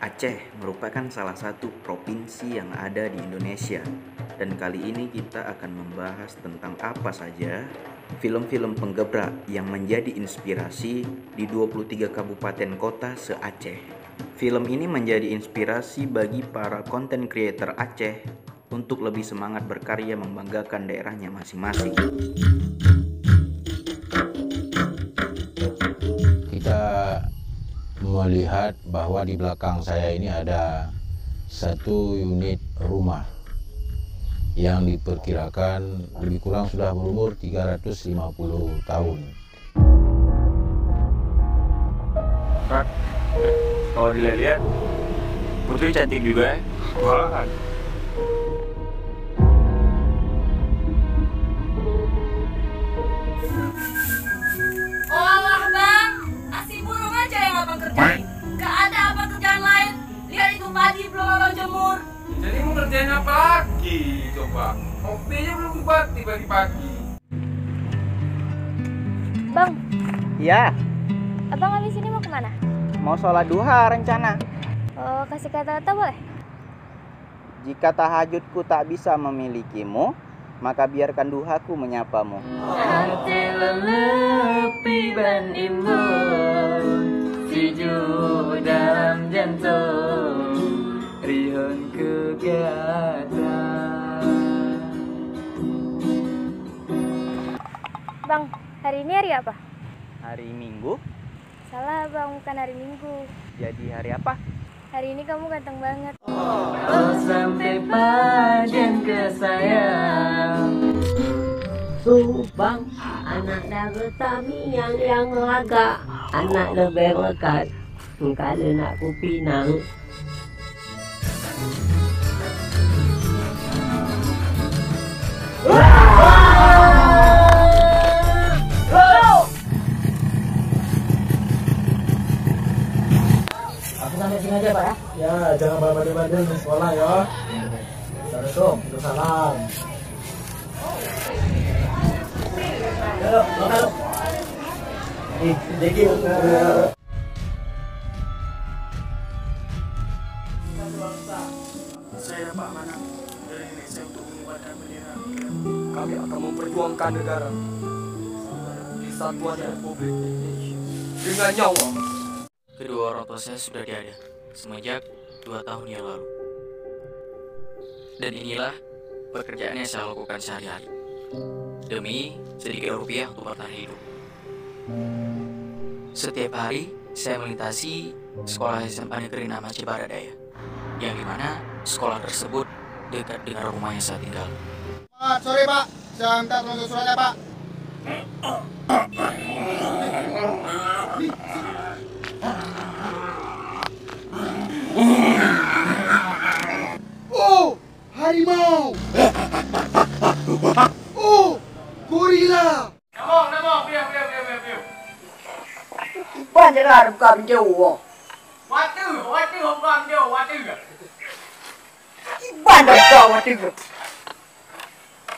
Aceh merupakan salah satu provinsi yang ada di Indonesia. Dan kali ini kita akan membahas tentang apa saja film-film penggebrak yang menjadi inspirasi di 23 kabupaten kota se-Aceh. Film ini menjadi inspirasi bagi para content creator Aceh untuk lebih semangat berkarya membanggakan daerahnya masing-masing. Kita melihat bahwa di belakang saya ini ada satu unit rumah yang diperkirakan lebih kurang sudah berumur 350 tahun. Rak, kalau dilihat-lihat, Putri cantik juga ya. Wah. Olah bang, asik burung aja yang abang kerjain. Gak ada apa kerjaan lain. Lihat itu padi belum abang jemur. Jadi mau kerjain apa lagi coba? Kopinya belum buat pagi-pagi. Bang, Ya, abang habis ini mau kemana? mau sholat duha rencana. Oh, kasih kata-kata boleh? Jika tahajudku tak bisa memilikimu, maka biarkan duhaku menyapamu. Hati lelepi ban imun, sejuk dalam jantung, rihun kegiatan. Bang, hari ini hari apa? Hari Minggu, Salah bang, bukan hari Minggu. jadi hari apa? Hari ini kamu ganteng banget. Oh sampai pajen kesayang. Subang, anak daga tamiang yang laga, anak lebih lekat, kalau nak ku pinang. Aku sampai sini aja Pak ya. Ya, jangan bawa-bawa di sekolah ya. Assalamualaikum, salam. Halo, halo. Deki. Saya Pak Manang dari Indonesia untuk mengibarkan bendera. Kami akan memperjuangkan negara kesatuan Republik Indonesia dengan nyawa. Kedua orang tua saya sudah tiada semenjak 2 tahun yang lalu. Dan inilah pekerjaan yang saya lakukan sehari-hari demi sedikit rupiah untuk bertahan hidup. Setiap hari saya melintasi sekolah SMA Negeri Nama Cibaradaya, yang dimana sekolah tersebut dekat dengan rumah yang saya tinggal. Pak, sorry Pak. Saya minta tolong suratnya Pak. Oh, harimau. Oh, gorila. Namo, biar. Ipan jangan bukan jauh. Watu, bukan dia, watu. Ipan dah kau mati.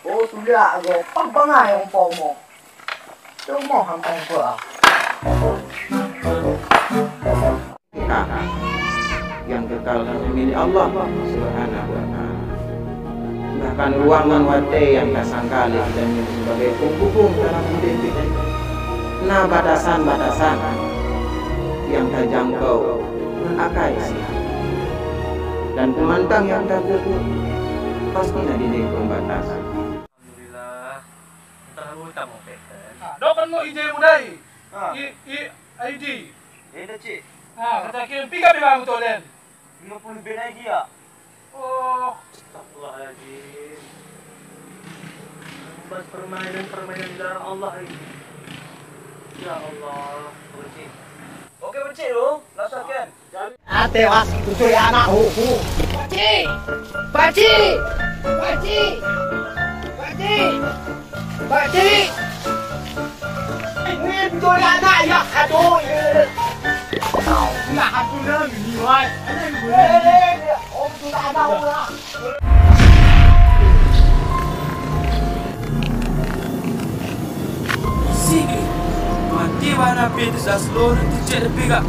Oh sudah, aku pang-pangai yang pomo. Cuma hampang gua. Yang kekal hanya milik Allah Subhanahu wa ta'ala. Bahkan ruangan wate yang tak sangkali kita nyebut sebagai penghubung dalam hidup kita. Nah, batasan-batasan yang terjangkau akai sihat dan pemantang yang tak terukur pastinya di pembatasan. Alhamdulillah. Terlalu utama pekan. Dokan mo ide mudai. ID. Ini cik. Kata kirim pick-up di bawah tolen. 50 ben lagi ya. Oh, astagfirullahaladzim. Bas permainan dilarang Allah ini. Ya Allah, bercik. Oke bercik lu, laksanakan. Ate wasi tujuh anak huhu. Pakcik, pakcik, pakcik, pakcik, pakcik. Ini tujuh anak ya aduh. Nah, aku dah meniwai. Om sudah ada ulah. Sige, mati mana pintu sa seluruh tu cek pick-up.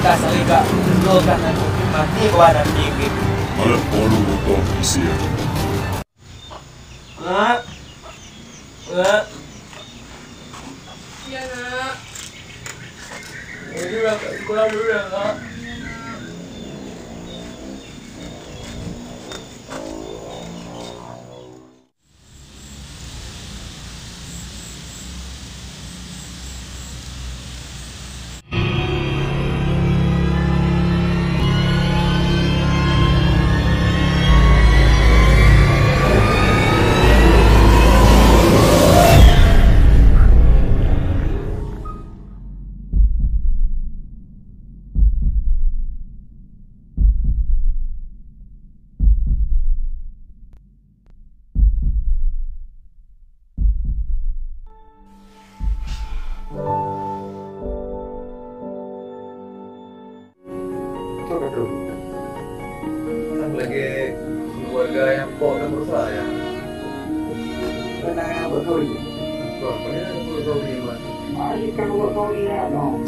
kasar juga. Lo kan mati ke badan dikit. Malah polu motor isi ya. Nak. Nak. Iya nak. Ini udah pulang dulu ya, Kak. Lagi keluarga yang kok dan berusaha ya. Karena yang berkawi. Bapaknya berkawi mas. Adik kan berkawi ya dong.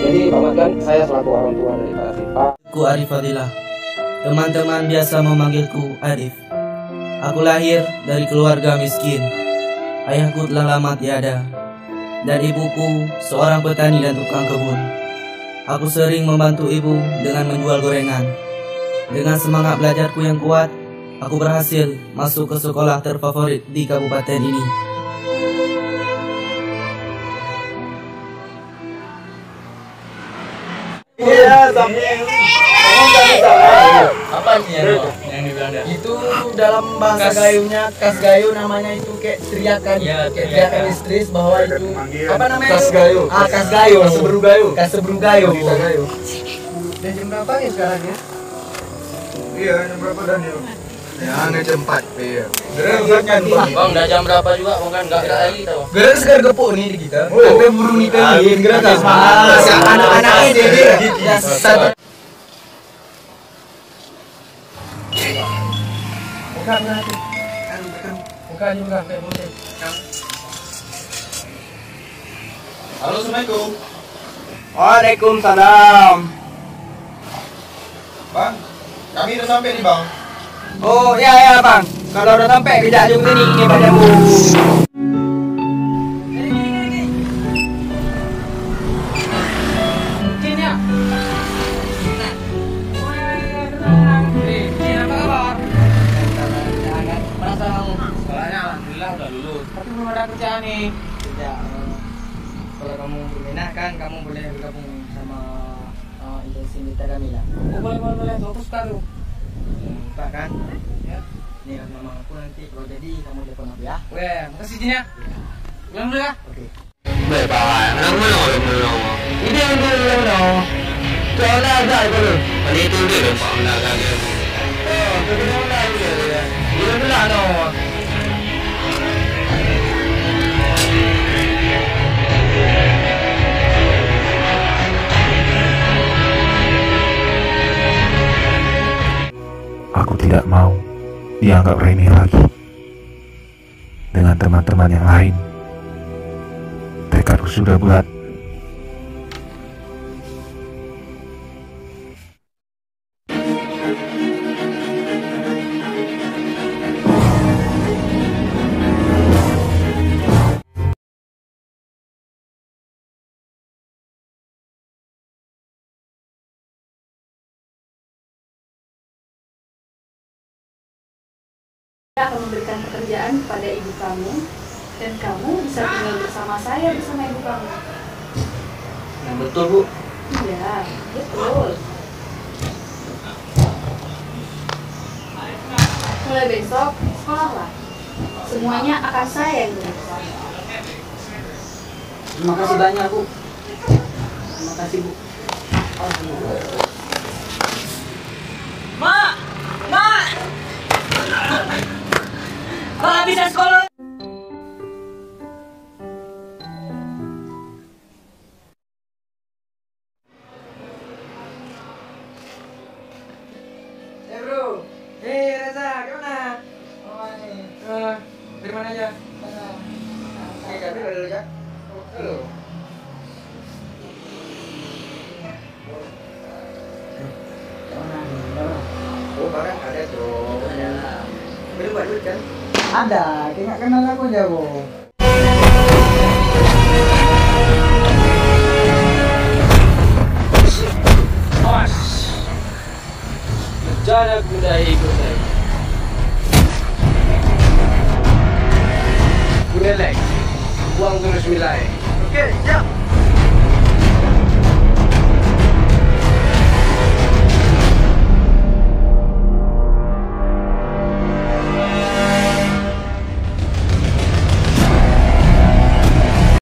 Jadi Pak Matkan, saya selaku orang tua dari Kak Arifah. Aku Arif Fadilah. Teman-teman biasa memanggilku Arif. Aku lahir dari keluarga miskin. Ayahku telah lama tiada, dan ibuku seorang petani dan tukang kebun. Aku sering membantu ibu dengan menjual gorengan. Dengan semangat belajarku yang kuat, aku berhasil masuk ke sekolah terfavorit di kabupaten ini. Iya, sampai. Apa sih yang di Belanda? Itu dalam bahasa gayunya, kas gayu namanya itu kayak teriakan, Ya, kayak teriakan histeris bahwa itu apa namanya? Kas gayu. Ah, kas gayu. Kasebru gayu. Kasebru gayu. Dan jam berapa ya sekarang ya? Iya, jam berapa Daniel? Ya, jam 4. Iya. Kan Bang, udah jam berapa juga? Bang kan enggak gerak lagi tau. Gerak segar gepuk nih di kita. Oh. Sampai burung nikahin, gerak kan? Anak-anak ini dia. Satu. Bukan juga kayak boleh. Halo, Assalamualaikum. Waalaikumsalam. Bang, kami udah sampai nih bang. Oh ya bang, kalau udah sampai kejak jom sini ini padamu. Tapi belum ada kerjaan nih. Kerja. Kalau kamu berminat kan, kamu boleh bergabung sama intensi Mita Kamila. Oh, boleh. Aku suka tuh. Pak kan? Ya. Nih kan mama aku nanti kalau jadi kamu telepon aku ya. Weh, makasih Jin ya. Pulang dulu ya. Oke. Ini yang dulu. Soalnya ada itu. Tadi itu dia Pak Mendagang. Oh, kedua dia. Dia bilang no. Aku tidak mau dianggap remeh lagi. Dengan teman-teman yang lain, tekadku sudah bulat. Saya akan memberikan pekerjaan kepada ibu kamu dan kamu bisa tinggal bersama saya bersama ibu kamu. Yang betul bu. Iya, betul. Mulai besok sekolahlah. Semuanya akan saya yang ngurus. Terima kasih banyak bu. Terima kasih bu. Mak! Kalau bisa sekolah. Bro. Hei Reza, dulu, Cak. Halo. Oh, barang ada tuh. Ada. Belum duit kan? Ada, kayaknya kenal aku jago. Mas, rencana kuda ikut saya. Kuda lek, buang terus wilayah. Oke, siap.